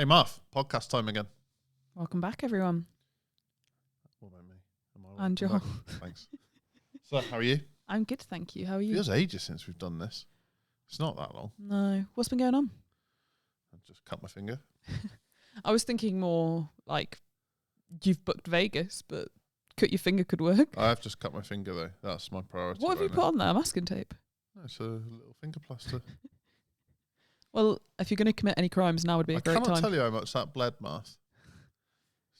Hey, Marv, podcast time again. Welcome back, everyone. What about me? And Joel. Thanks. So, how are you? I'm good, thank you. How are you? Feels ages since we've done this. It's not that long. No. What's been going on? I just cut my finger. I was thinking more like you've booked Vegas, but cut your finger could work. I have just cut my finger, though. That's my priority. What have you put on there? Masking tape? No, it's a little finger plaster. Well, if you're going to commit any crimes, now would be a great time. I cannot tell you how much that bled, Marv.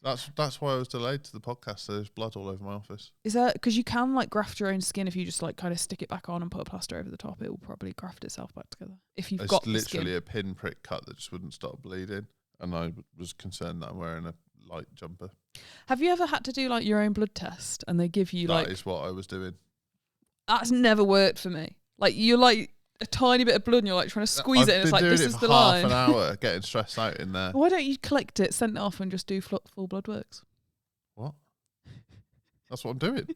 That's why I was delayed to the podcast. There's blood all over my office. Is that because you can like graft your own skin if you just like kind of stick it back on and put a plaster over the top? It will probably graft itself back together if you've got the skin. It's literally a pinprick cut that just wouldn't stop bleeding, and I was concerned that I'm wearing a light jumper. Have you ever had to do like your own blood test and they give you That is what I was doing. That's never worked for me. Like you're like a tiny bit of blood and you're like trying to squeeze it and it's like this is the line. I've been doing it for half an hour, getting stressed out in there. Why don't you collect it, send it off, and just do full blood works? What? That's what I'm doing.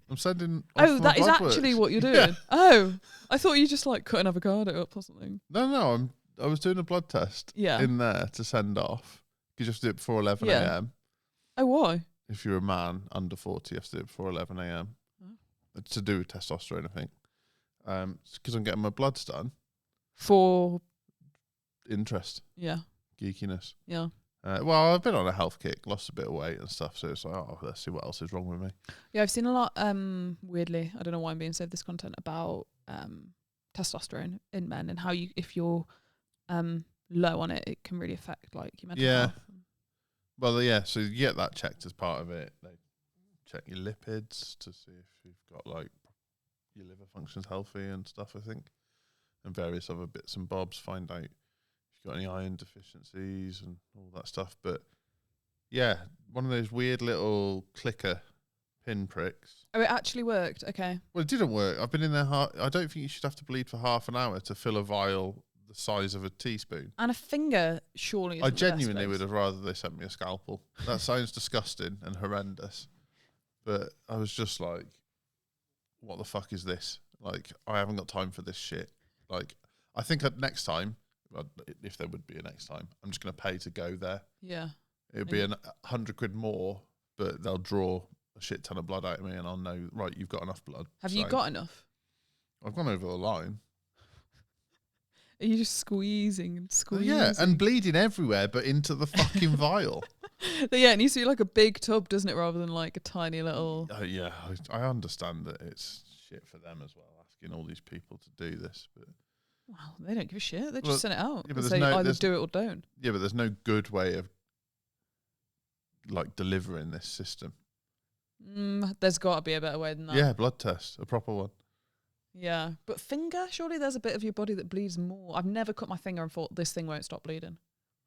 I'm sending. Oh, that is actually what you're doing. Yeah. Oh, I thought you just like cut an avocado up or something. No. I was doing a blood test. In there to send off because you have to do it before 11 a.m. Oh, why? If you're a man under 40, you have to do it before 11 a.m. It's to do with testosterone, I think. Because I'm getting my bloods done for interest. Yeah. Geekiness. Yeah. Well, I've been on a health kick, lost a bit of weight and stuff, so it's like, oh, let's see what else is wrong with me. Yeah, I've seen a lot, weirdly, I don't know why I'm being saved this content, about testosterone in men and how you, if you're low on it, it can really affect like your mental health. Well, yeah, so you get that checked as part of it. They check your lipids to see if you've got like your liver functions healthy and stuff, I think, and various other bits and bobs, find out if you've got any iron deficiencies and all that stuff. But yeah, one of those weird little clicker pinpricks. Oh, it actually worked. Okay. Well, it didn't work. I've been in there. I don't think you should have to bleed for half an hour to fill a vial the size of a teaspoon. And a finger, surely. I genuinely would have rather they sent me a scalpel. That sounds disgusting and horrendous, but I was just like, what the fuck is this? Like, I haven't got time for this shit. Like, I think next time, if there would be a next time, I'm just going to pay to go there. Yeah. It would be £100 more, but they'll draw a shit ton of blood out of me and I'll know, right, you've got enough blood. Have you got enough? I've gone over the line. Are you just squeezing and squeezing? Yeah, and bleeding everywhere, but into the fucking vial. Yeah, it needs to be like a big tub, doesn't it, rather than like a tiny little... Yeah, I understand that it's shit for them as well, asking all these people to do this. But wow, they don't give a shit. They just send it out. Yeah, but say either do it or don't. Yeah, but there's no good way of like delivering this system. There's got to be a better way than that. Yeah, blood test, a proper one. Yeah, but finger, surely there's a bit of your body that bleeds more. I've never cut my finger and thought this thing won't stop bleeding.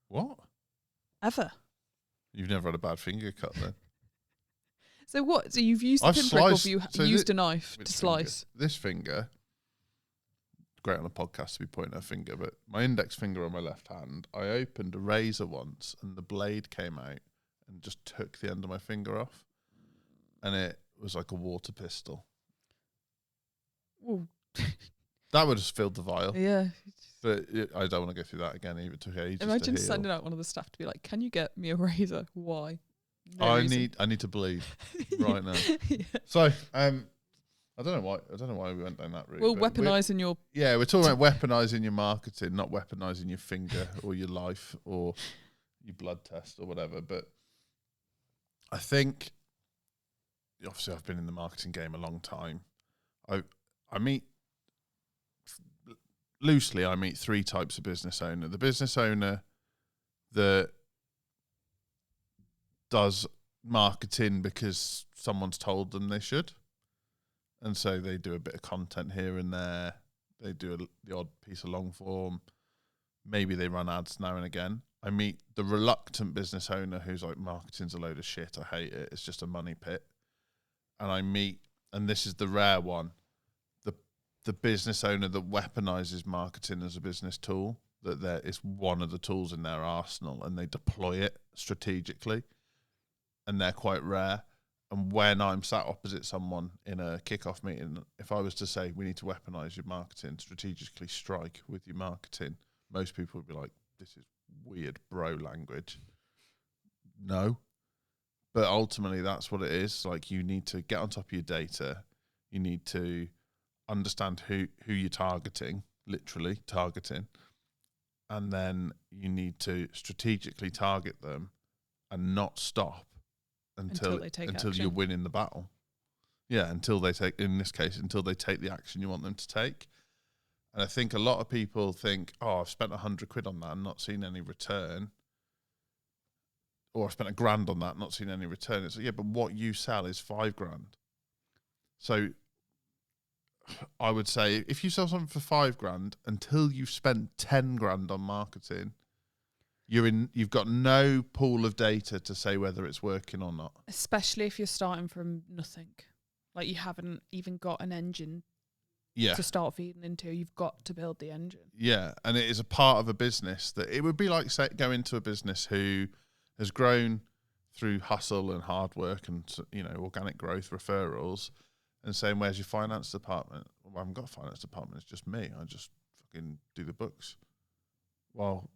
What? Ever. You've never had a bad finger cut then? So what? So you've used a pinprick or have you used a knife to slice? This finger, great on a podcast to be pointing a finger, but my index finger on my left hand, I opened a razor once and the blade came out and just took the end of my finger off. And it was like a water pistol. Ooh. That would have filled the vial. Yeah. But I don't want to go through that again. It took ages. Imagine sending out one of the staff to be like, "Can you get me a razor? Why?" No I reason. need to bleed right now. Yeah. So I don't know why we went down that route. Well, weaponising your... Yeah, we're talking about weaponising your marketing, not weaponising your finger or your life or your blood test or whatever. But I think, obviously I've been in the marketing game a long time. I meet three types of business owner. The business owner that does marketing because someone's told them they should. And so they do a bit of content here and there. They do the odd piece of long form. Maybe they run ads now and again. I meet the reluctant business owner who's like, marketing's a load of shit. I hate it. It's just a money pit. And this is the rare one, the business owner that weaponizes marketing as a business tool, that it's one of the tools in their arsenal and they deploy it strategically. And they're quite rare. And when I'm sat opposite someone in a kickoff meeting, if I was to say, we need to weaponize your marketing, strategically strike with your marketing, most people would be like, this is weird bro language. No. But ultimately, that's what it is. Like, you need to get on top of your data. You need to understand who you're targeting, literally targeting. And then you need to strategically target them and not stop until you're winning the battle. Yeah, until they take, in this case, until they take the action you want them to take. And I think a lot of people think, oh, I've spent £100 on that and not seen any return. Or I've spent £1,000 on that, not seen any return. It's like, yeah, but what you sell is $5,000. So I would say if you sell something for $5,000 until you've spent $10,000 on marketing, you've got no pool of data to say whether it's working or not. Especially if you're starting from nothing. Like, you haven't even got an engine to start feeding into. You've got to build the engine. Yeah, and it is a part of a business that it would be like, say, go into a business who has grown through hustle and hard work and, you know, organic growth, referrals, and saying, where's your finance department? Well, I haven't got a finance department. It's just me. I just fucking do the books. Well,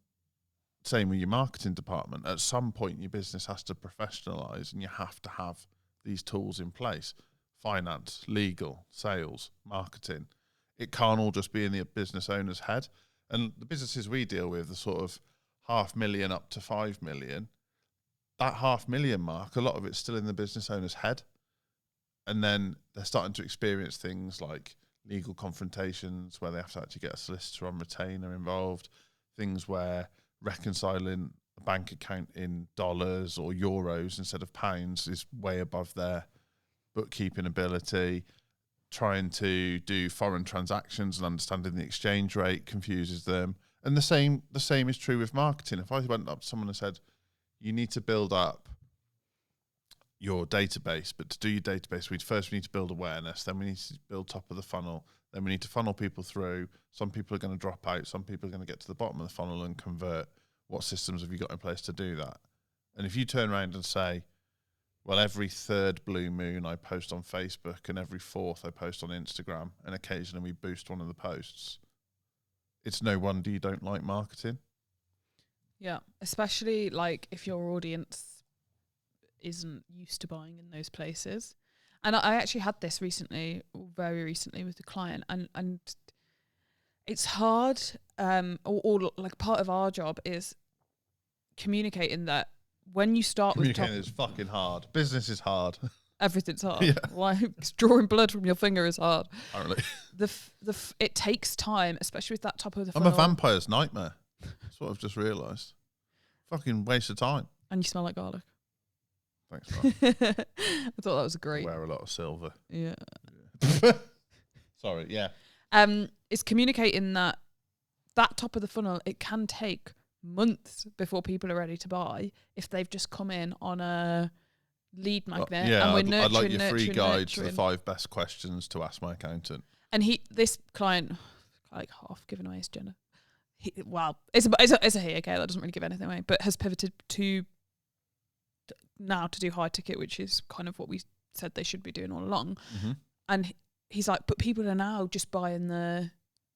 same with your marketing department. At some point, your business has to professionalize and you have to have these tools in place. Finance, legal, sales, marketing. It can't all just be in the business owner's head. And the businesses we deal with, the sort of 500,000 up to 5 million, that 500,000 mark, a lot of it's still in the business owner's head. And then they're starting to experience things like legal confrontations where they have to actually get a solicitor on retainer involved, things where reconciling a bank account in dollars or euros instead of pounds is way above their bookkeeping ability. Trying to do foreign transactions and understanding the exchange rate confuses them. And the same is true with marketing. If I went up to someone and said, you need to build up your database, but to do your database, we need to build awareness, then we need to build top of the funnel, then we need to funnel people through. Some people are going to drop out, some people are going to get to the bottom of the funnel and convert. What systems have you got in place to do that? And if you turn around and say, well, every third blue moon I post on Facebook and every fourth I post on Instagram, and occasionally we boost one of the posts, it's no wonder you don't like marketing. Yeah, especially like if your audience isn't used to buying in those places. And I actually had this recently, very recently, with a client, and it's hard. Or like part of our job is communicating that when you start with communicating is fucking hard. Business is hard. Everything's hard. Yeah. Like drawing blood from your finger is hard. Apparently, it takes time, especially with that top of the funnel. funnel. I'm a vampire's nightmare. That's what I've just realised. Fucking waste of time. And you smell like garlic. Thanks, man. I thought that was great. Wear a lot of silver. Yeah. Sorry, yeah. It's communicating that top of the funnel, it can take months before people are ready to buy if they've just come in on a lead magnet. Yeah, and I'd like your free guide to the 5 best questions to ask my accountant. And this client, like half given away his gender. It's a he, okay, that doesn't really give anything away, but has pivoted to now to do high ticket, which is kind of what we said they should be doing all along. Mm-hmm. And he's like, but people are now just buying the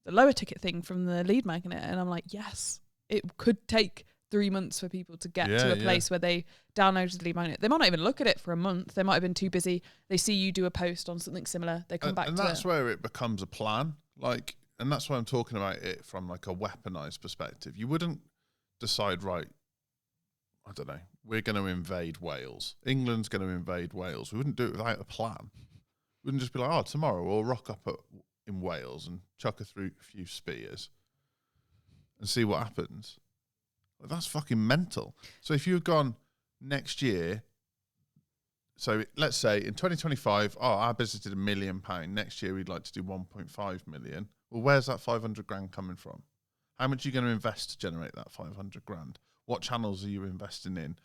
lower ticket thing from the lead magnet. And I'm like, yes, it could take 3 months for people to get to a place where they downloaded the lead magnet. They might not even look at it for a month. They might have been too busy. They see you do a post on something similar. They come back to it. And that's where it becomes a plan. Like, and that's why I'm talking about it from like a weaponized perspective. You wouldn't decide, right, I don't know, we're going to invade Wales. England's going to invade Wales. We wouldn't do it without a plan. We wouldn't just be like, oh, tomorrow we'll rock up in Wales and chuck a few spears and see what happens. Like, that's fucking mental. So if you had gone next year, so let's say in 2025, our business did £1 million. Next year we'd like to do 1.5 million. Well, where's that 500 grand coming from? How much are you going to invest to generate that 500 grand? What channels are you investing in?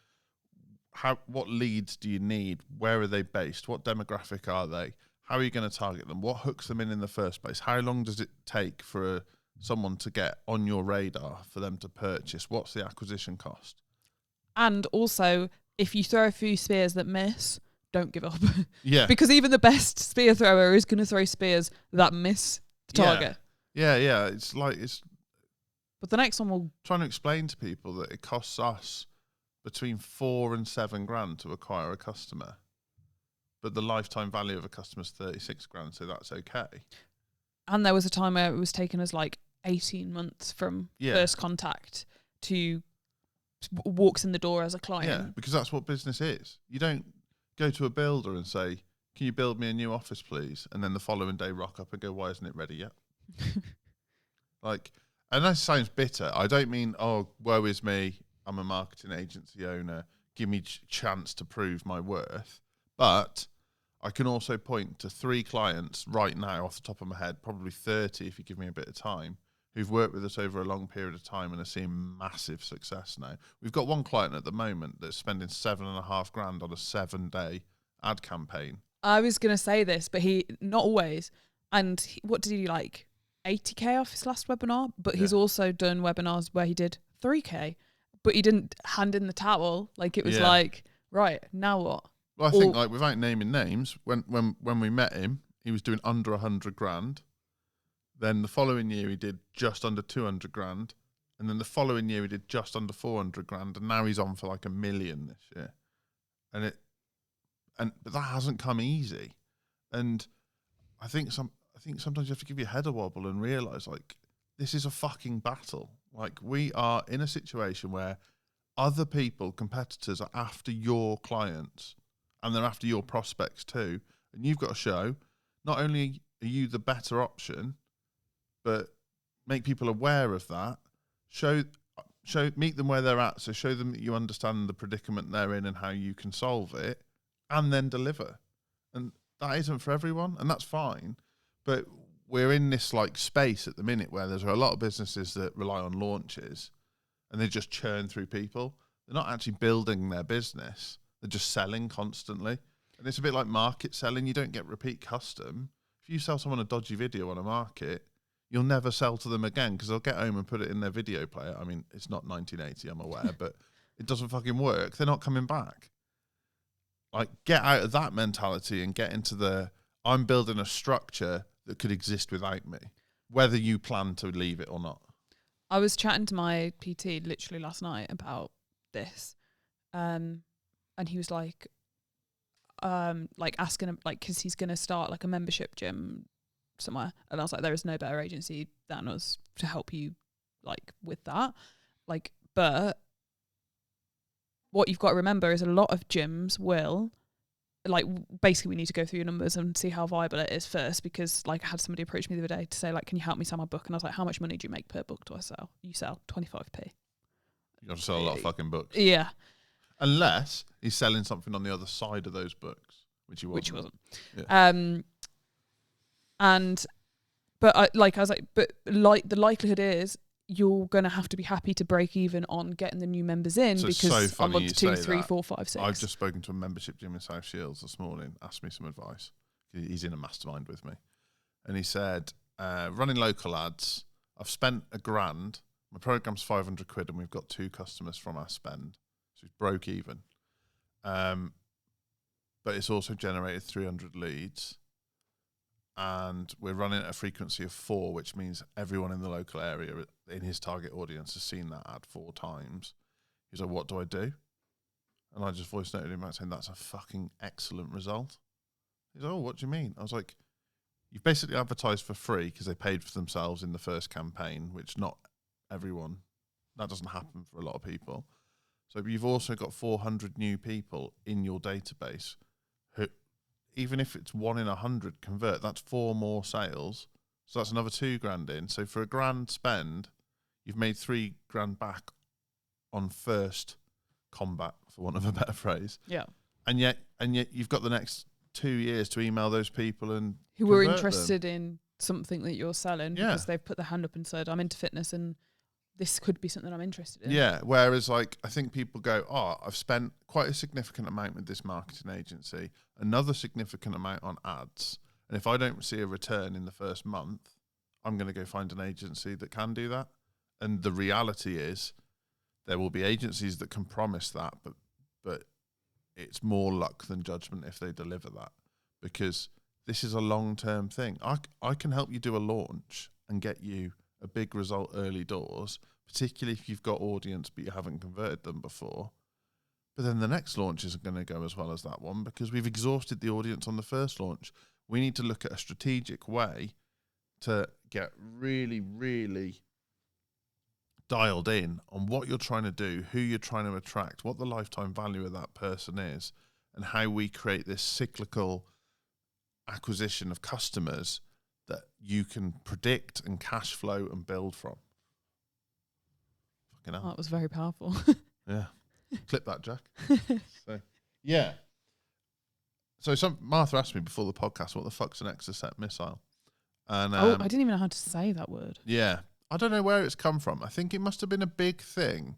What leads do you need? Where are they based? What demographic are they? How are you going to target them? What hooks them in the first place? How long does it take for someone to get on your radar for them to purchase? What's the acquisition cost? And also, if you throw a few spears that miss, don't give up. Yeah. Because even the best spear thrower is going to throw spears that miss the target. Yeah. It's But the next one will... Trying to explain to people that it costs us between 4 and 7 grand to acquire a customer, but the lifetime value of a customer is 36 grand, so that's okay. And there was a time where it was taken as like 18 months from first contact to walks in the door as a client. Yeah, because that's what business is. You don't go to a builder and say, can you build me a new office, please? And then the following day rock up and go, why isn't it ready yet? Like, and that sounds bitter. I don't mean, oh, woe is me, I'm a marketing agency owner, give me chance to prove my worth. But I can also point to 3 clients right now off the top of my head, probably 30 if you give me a bit of time, who've worked with us over a long period of time and are seeing massive success now. We've got one client at the moment that's spending 7.5 grand on a 7-day ad campaign. I was going to say this, but he, not always. And what did he like? 80k off his last webinar, but he's also done webinars where he did 3k, but he didn't hand in the towel. Like it was like, right, now what? Well, I think like without naming names, when we met him, he was doing under 100 grand. Then the following year he did just under 200 grand. And then the following year he did just under 400 grand. And now he's on for like $1 million this year. But that hasn't come easy. And I think sometimes you have to give your head a wobble and realise like this is a fucking battle. Like we are in a situation where other people, competitors, are after your clients and they're after your prospects too. And you've got to show not only are you the better option, but make people aware of that. Meet them where they're at. So show them that you understand the predicament they're in and how you can solve it, and then deliver. And that isn't for everyone, and that's fine. But we're in this like space at the minute where there's a lot of businesses that rely on launches, and they just churn through people. They're not actually building their business. They're just selling constantly. And it's a bit like market selling. You don't get repeat custom. If you sell someone a dodgy video on a market, you'll never sell to them again because they'll get home and put it in their video player. I mean, it's not 1980, I'm aware, but it doesn't fucking work. They're not coming back. Like, get out of that mentality and get into the, I'm building a structure that could exist without me, whether you plan to leave it or not. I was chatting to my PT literally last night about this. And he was like asking him, like, because he's going to start like a membership gym somewhere. And I was like, there is no better agency than us to help you like with that. Like, but what you've got to remember is a lot of gyms will, like, basically we need to go through your numbers and see how viable it is first, because like I had somebody approach me the other day to say like, can you help me sell my book? And I was like, how much money do you make per book do I sell? You sell 25p. You got to sell a lot of fucking books. Yeah. Unless he's selling something on the other side of those books, which he wasn't. Yeah. But I was like, but like the likelihood is you're going to have to be happy to break even on getting the new members in, so because on month 2, 3, 4, 5, 6. I've just spoken to a membership gym in South Shields this morning, asked me some advice. He's in a mastermind with me. And he said, running local ads, I've spent £1,000. My program's 500 quid and we've got 2 customers from our spend. So it's broke even. But it's also generated 300 leads. And we're running at a frequency of 4, which means everyone in the local area in his target audience has seen that ad 4 times. He's like, what do I do? And I just voice noted him out saying, that's a fucking excellent result. He's like, oh, what do you mean? I was like, you've basically advertised for free because they paid for themselves in the first campaign, which not everyone, that doesn't happen for a lot of people. So you've also got 400 new people in your database who, even if it's 1 in 100 convert, that's 4 more sales. So that's another 2 grand in. So for £1,000 spend, you've made 3 grand back on first combat, for want of a better phrase. Yeah. And yet you've got the next 2 years to email those people and who were interested in something that you're selling, because they've put their hand up and said, I'm into fitness and this could be something I'm interested in. Yeah, whereas like I think people go, oh, I've spent quite a significant amount with this marketing agency, another significant amount on ads, and if I don't see a return in the first month, I'm going to go find an agency that can do that. And the reality is there will be agencies that can promise that, but it's more luck than judgment if they deliver that, because this is a long-term thing. I can help you do a launch and get you a big result early doors, particularly if you've got audience but you haven't converted them before. But then the next launch isn't going to go as well as that one because we've exhausted the audience on the first launch. We need to look at a strategic way to get really, really dialed in on what you're trying to do, who you're trying to attract, what the lifetime value of that person is, and how we create this cyclical acquisition of customers that you can predict and cash flow and build from. Fucking hell. Oh, that was very powerful. Yeah. Clip that, Jack. So, yeah. So Martha asked me before the podcast, what the fuck's an Exocet missile? And I didn't even know how to say that word. Yeah. I don't know where it's come from. I think it must have been a big thing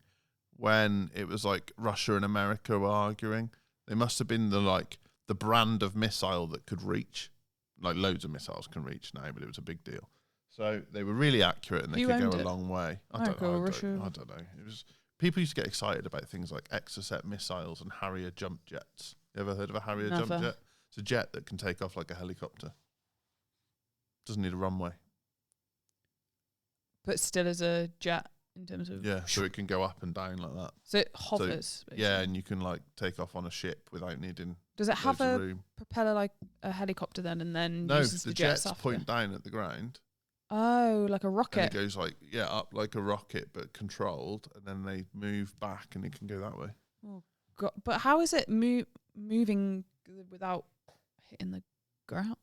when it was like Russia and America were arguing. They must have been the brand of missile that could reach. Like loads of missiles can reach now, but it was a big deal. So they were really accurate and they could go a long way. I don't know. It was people used to get excited about things like Exocet missiles and Harrier jump jets. You ever heard of a Harrier jump jet? It's a jet that can take off like a helicopter. Doesn't need a runway. But still as a jet in terms of... Yeah, so it can go up and down like that. So it hovers, basically. Yeah, and you can like take off on a ship without needing... Does it have a propeller like a helicopter then and then uses the jets after? Point down at the ground. Oh, like a rocket. And it goes up like a rocket but controlled, and then they move back and it can go that way. Oh, God. But how is it moving without hitting the ground?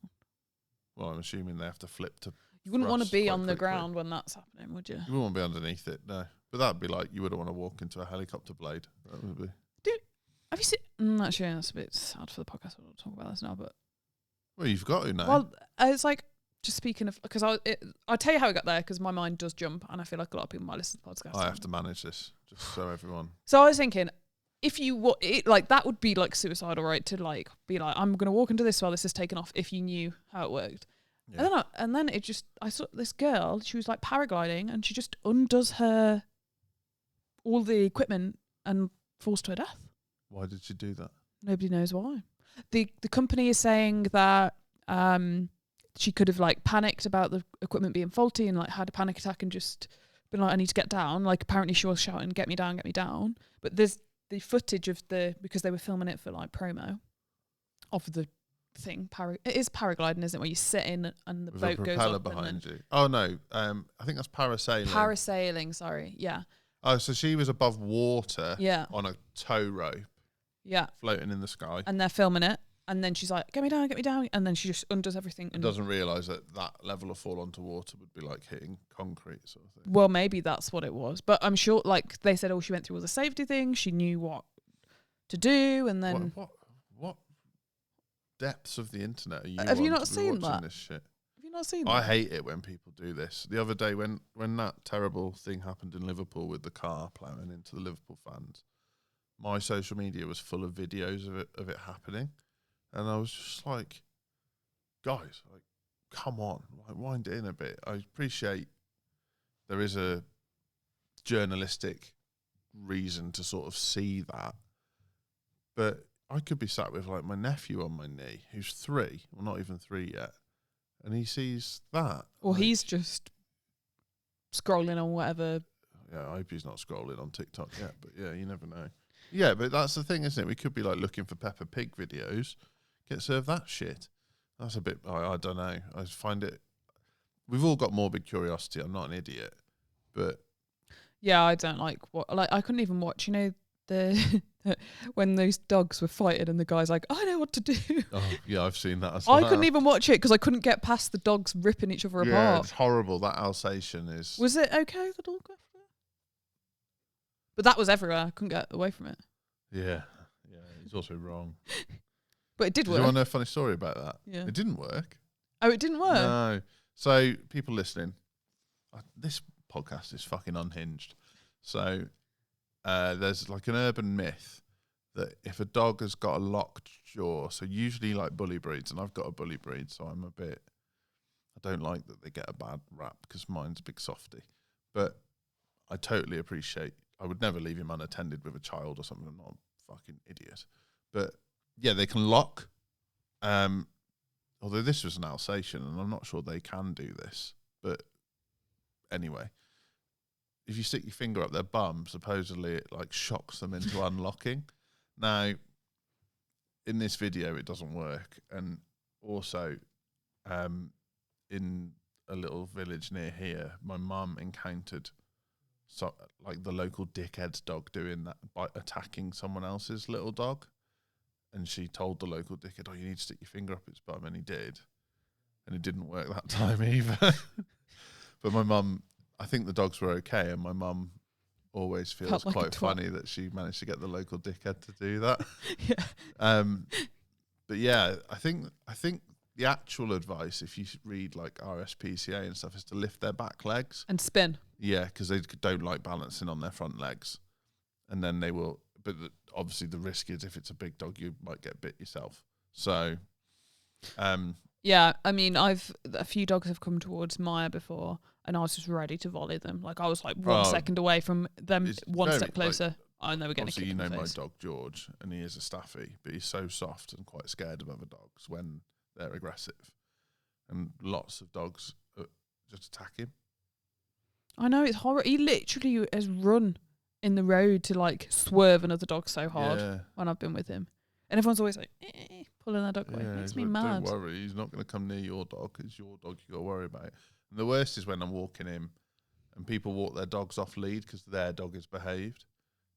Well, I'm assuming they have to flip to... You wouldn't want to be on the ground when that's happening, would you? You wouldn't want to be underneath it, no. But that'd be like you wouldn't want to walk into a helicopter blade. That would be. Dude, have you seen... actually, that's a bit sad for the podcast. I don't talk about this now, but... Well, you've got to now. Well, it's like, just speaking of... Because I'll tell you how it got there, because my mind does jump, and I feel like a lot of people might listen to the podcast. I have to manage this, just so everyone... So I was thinking... If you that would be like suicidal, right? To like be like, I'm gonna walk into this while this is taken off. If you knew how it worked, yeah. and then I saw this girl. She was like paragliding, and she just undoes all the equipment and falls to her death. Why did she do that? Nobody knows why. The company is saying that she could have like panicked about the equipment being faulty and like had a panic attack and just been like, I need to get down. Like apparently she was shouting, "Get me down, get me down." But there's the footage of because they were filming it for like promo of the thing. It is paragliding, isn't it? Where you sit in and the with boat a goes propeller up behind you. Oh no, I think that's parasailing. Parasailing, sorry, yeah. Oh, so she was above water, on a tow rope, floating in the sky, and they're filming it. And then she's like, get me down. And then she just undoes everything. And doesn't realise that level of fall onto water would be like hitting concrete sort of thing. Well, maybe that's what it was. But I'm sure, like, they said, she went through all the safety things. She knew what to do. And then... What depths of the internet are you Have you on not to seen watching that? this shit? Have you not seen that? I hate it when people do this. The other day when that terrible thing happened in Liverpool with the car ploughing into the Liverpool fans, my social media was full of videos of it happening. And I was just like, guys, like, come on, like, wind it in a bit. I appreciate there is a journalistic reason to sort of see that. But I could be sat with, like, my nephew on my knee, who's 3, well, not even 3 yet, and he sees that. Or like, he's just scrolling on whatever. Yeah, I hope he's not scrolling on TikTok yet, but yeah, you never know. Yeah, but that's the thing, isn't it? We could be, like, looking for Peppa Pig videos. Get served that shit. That's a bit... I don't know. I find it... We've all got morbid curiosity. I'm not an idiot. But... Yeah, I don't like... I couldn't even watch, the... when those dogs were fighting and the guy's like, I know what to do. Oh, yeah, I've seen that as well. I couldn't even watch it because I couldn't get past the dogs ripping each other apart. Yeah, it's horrible. That Alsatian is... Was it okay, the dog after? But that was everywhere. I couldn't get away from it. Yeah. Yeah, he's also wrong. But it did work. Do you want to know a funny story about that? Yeah. It didn't work. Oh, it didn't work? No. So, people listening, this podcast is fucking unhinged. So, there's like an urban myth that if a dog has got a locked jaw, so usually like bully breeds, and I've got a bully breed, so I don't like that they get a bad rap because mine's a big softie. But I totally appreciate, I would never leave him unattended with a child or something. I'm not a fucking idiot. But yeah, they can lock. Although this was an Alsatian, and I'm not sure they can do this. But anyway, if you stick your finger up their bum, supposedly it like shocks them into unlocking. Now, in this video, it doesn't work. And also, in a little village near here, my mum encountered like the local dickhead's dog doing that by attacking someone else's little dog. And she told the local dickhead, "Oh, you need to stick your finger up its bum," and he did. And it didn't work that time either. But my mum, I think the dogs were okay, and my mum always feels Like quite funny that she managed to get the local dickhead to do that. Yeah. But yeah, I think the actual advice, if you read like RSPCA and stuff, is to lift their back legs And spin. Yeah, because they don't like balancing on their front legs, and then they will. But obviously, the risk is if it's a big dog, you might get bit yourself. So, yeah, I mean, a few dogs have come towards Maya before, and I was just ready to volley them. Like I was like 1 second away from them, one step closer. I know we're getting a kick in the face. My dog George, and he is a staffy, but he's so soft and quite scared of other dogs when they're aggressive, and lots of dogs just attack him. I know, it's horrible. He literally has run in the road to like swerve another dog so hard when I've been with him, and everyone's always like pulling their dog away. It makes me mad. Don't worry, he's not going to come near your dog. It's your dog you got to worry about. And the worst is when I'm walking him, and people walk their dogs off lead because their dog is behaved.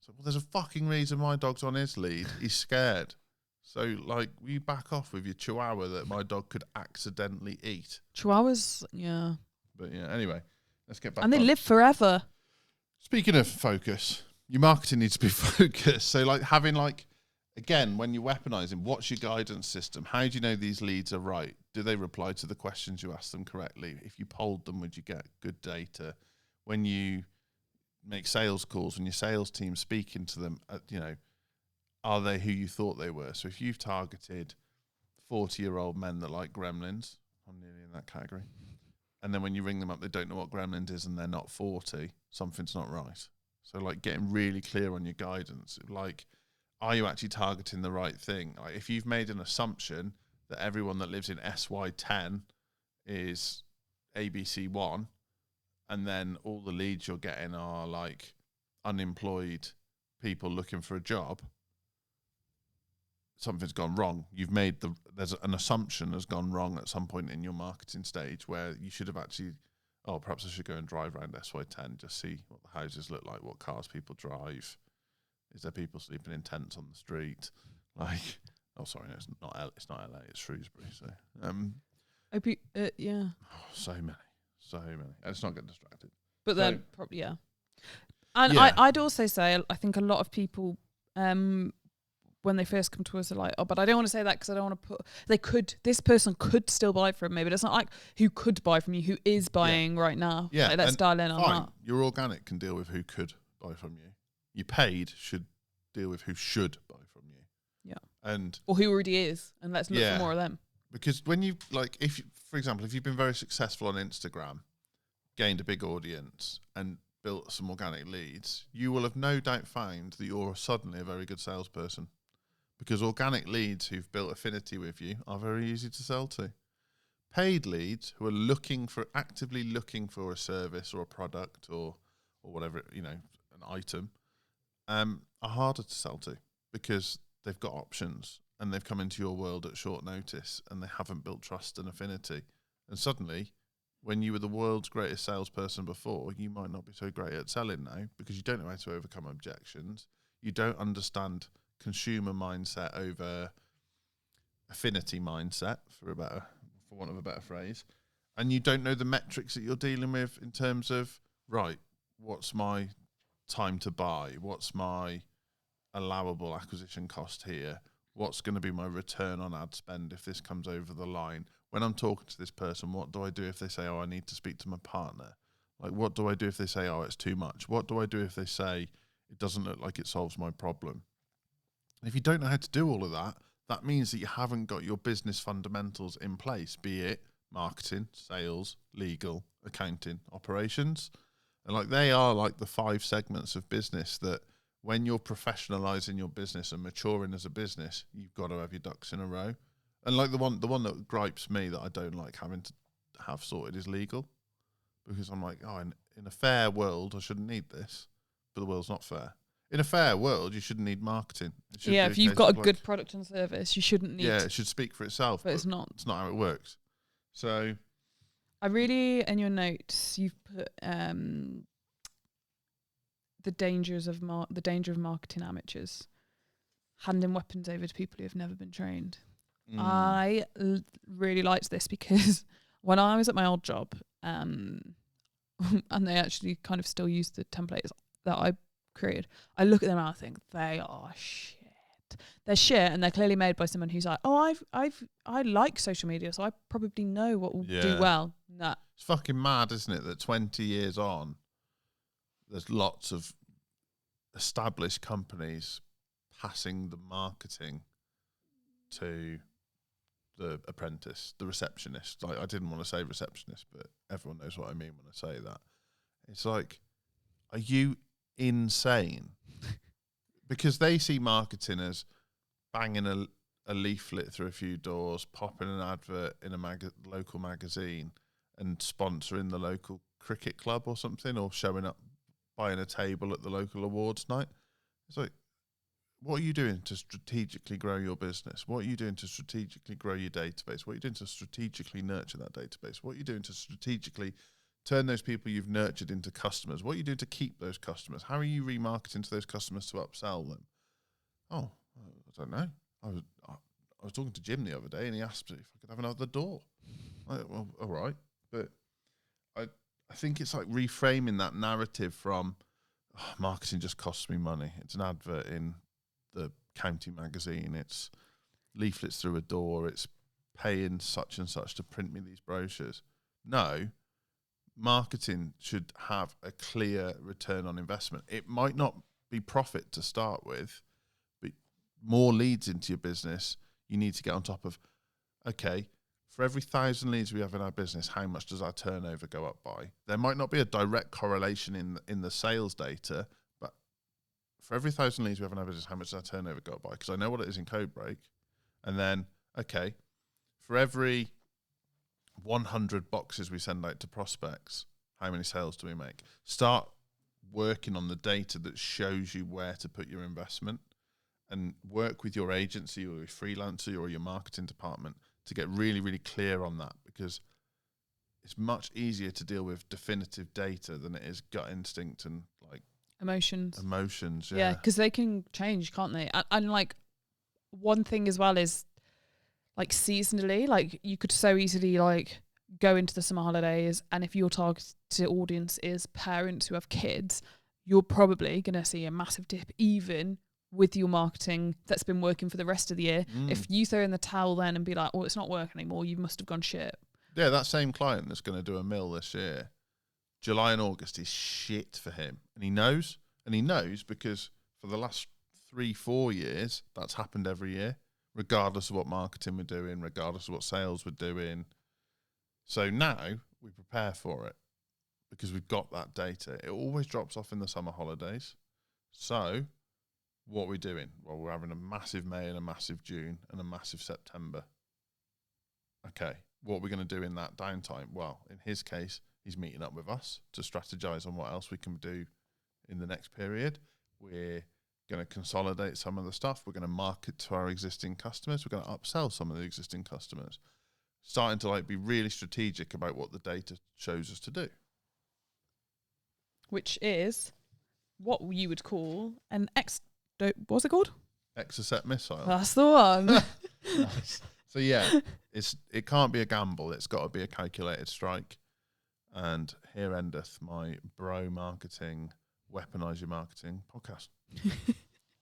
So, well, there's a fucking reason my dog's on his lead. He's scared. So, like, you back off with your chihuahua that my dog could accidentally eat. Chihuahuas, yeah. But yeah, anyway, let's get back. And they live forever. Speaking of focus, your marketing needs to be focused. So, like, having, like, again, when you're weaponizing, what's your guidance system? How do you know these leads are right? Do they reply to the questions you ask them correctly? If you polled them, would you get good data? When you make sales calls, when your sales team's speaking to them, are they who you thought they were? So if you've targeted 40-year-old men that like gremlins, I'm nearly in that category, and then when you ring them up, they don't know what gremlins is and they're not 40, something's not right. So, like, getting really clear on your guidance. Like, are you actually targeting the right thing? Like, if you've made an assumption that everyone that lives in SY10 is ABC1, and then all the leads you're getting are, like, unemployed people looking for a job, something's gone wrong. There's an assumption has gone wrong at some point in your marketing stage where you should have actually, perhaps I should go and drive around SY10, just see what the houses look like, what cars people drive. Is there people sleeping in tents on the street? Like, sorry, no, it's not LA, it's Shrewsbury. So, yeah. So many. Let's not get distracted. But then, probably, yeah. And I'd also say, I think a lot of people, when they first come to us, are like, but I don't want to say that because I don't want to this person could still buy from me, but it's not like who could buy from you, who is buying right now. Yeah. Like, let's dial in on that. Your organic can deal with who could buy from you. Your paid should deal with who should buy from you. Yeah. Or who already is, and let's look for more of them. Because when you, like, for example, if you've been very successful on Instagram, gained a big audience, and built some organic leads, you will have no doubt found that you're suddenly a very good salesperson. Because organic leads who've built affinity with you are very easy to sell to. Paid leads who are actively looking for a service or a product or whatever, an item, are harder to sell to because they've got options and they've come into your world at short notice and they haven't built trust and affinity. And suddenly, when you were the world's greatest salesperson before, you might not be so great at selling now because you don't know how to overcome objections. You don't understand consumer mindset over affinity mindset, for want of a better phrase, and you don't know the metrics that you're dealing with in terms of, right, what's my time to buy, what's my allowable acquisition cost here, what's going to be my return on ad spend if this comes over the line. When I'm talking to this person, what do I do if they say, I need to speak to my partner? Like, what do I do if they say, it's too much? What do I do if they say, it doesn't look like it solves my problem? If you don't know how to do all of that, that means that you haven't got your business fundamentals in place, be it marketing, sales, legal, accounting, operations. And like, they are like the 5 segments of business that when you're professionalizing your business and maturing as a business, you've got to have your ducks in a row. And like the one that gripes me that I don't like having to have sorted is legal. Because I'm like, and in a fair world, I shouldn't need this, but the world's not fair. In a fair world, you shouldn't need marketing. It should Yeah, be if you've case got of a good product and service, you shouldn't need. yeah, it should speak for itself, but it's not. It's not how it works. So I really, in your notes, you've put the danger of marketing amateurs, handing weapons over to people who have never been trained. I really liked this because when I was at my old job, and they actually kind of still use the templates that I created, I look at them and I think they are shit. They're shit, and they're clearly made by someone who's like, oh, I like social media, so I probably know what will do well. No, it's fucking mad, isn't it? That 20 years on, there's lots of established companies passing the marketing to the apprentice, the receptionist. Like, I didn't want to say receptionist, but everyone knows what I mean when I say that. It's like, are you insane? Because they see marketing as banging a leaflet through a few doors, popping an advert in a local magazine, and sponsoring the local cricket club or something, or showing up, buying a table at the local awards night. It's like, what are you doing to strategically grow your business? What are you doing to strategically grow your database? What are you doing to strategically nurture that database? What are you doing to strategically turn those people you've nurtured into customers? What are you doing to keep those customers? How are you remarketing to those customers to upsell them? Oh, I don't know. I was talking to Jim the other day, and he asked me if I could have another door. Well, all right. But I think it's like reframing that narrative from marketing just costs me money. It's an advert in the county magazine. It's leaflets through a door. It's paying such and such to print me these brochures. No, marketing should have a clear return on investment. It might not be profit to start with, but more leads into your business, you need to get on top of, okay, for every 1,000 leads we have in our business, how much does our turnover go up by? There might not be a direct correlation in the sales data, but for every 1,000 leads we have in our business, how much does our turnover go up by? Because I know what it is in Codebreak. And then, okay, for every 100 boxes we send out to prospects, how many sales do we make? Start working on the data that shows you where to put your investment, and work with your agency or your freelancer or your marketing department to get really, really clear on that, because it's much easier to deal with definitive data than it is gut instinct and like emotions. Yeah, because they can change, can't they? And like, one thing as well is like seasonally, like you could so easily like go into the summer holidays, and if your target audience is parents who have kids, you're probably going to see a massive dip even with your marketing that's been working for the rest of the year. If you throw in the towel then and be like, oh, it's not working anymore, you must have gone shit. Yeah, that same client that's going to do a mill this year, July and August is shit for him. And he knows because for the last 3-4 years, that's happened every year, regardless of what marketing we're doing, regardless of what sales we're doing. So now we prepare for it because we've got that data. It always drops off in the summer holidays. So what are we doing? Well, we're having a massive May and a massive June and a massive September. Okay, what are we going to do in that downtime? Well, in his case, he's meeting up with us to strategize on what else we can do in the next period. We're going to consolidate some of the stuff. We're going to market to our existing customers. We're going to upsell some of the existing customers. Starting to like be really strategic about what the data shows us to do. Which is what you would call an what's it called? Exocet missile. That's the one. Nice. So yeah, it can't be a gamble. It's got to be a calculated strike. And here endeth my bro marketing, weaponize your marketing podcast.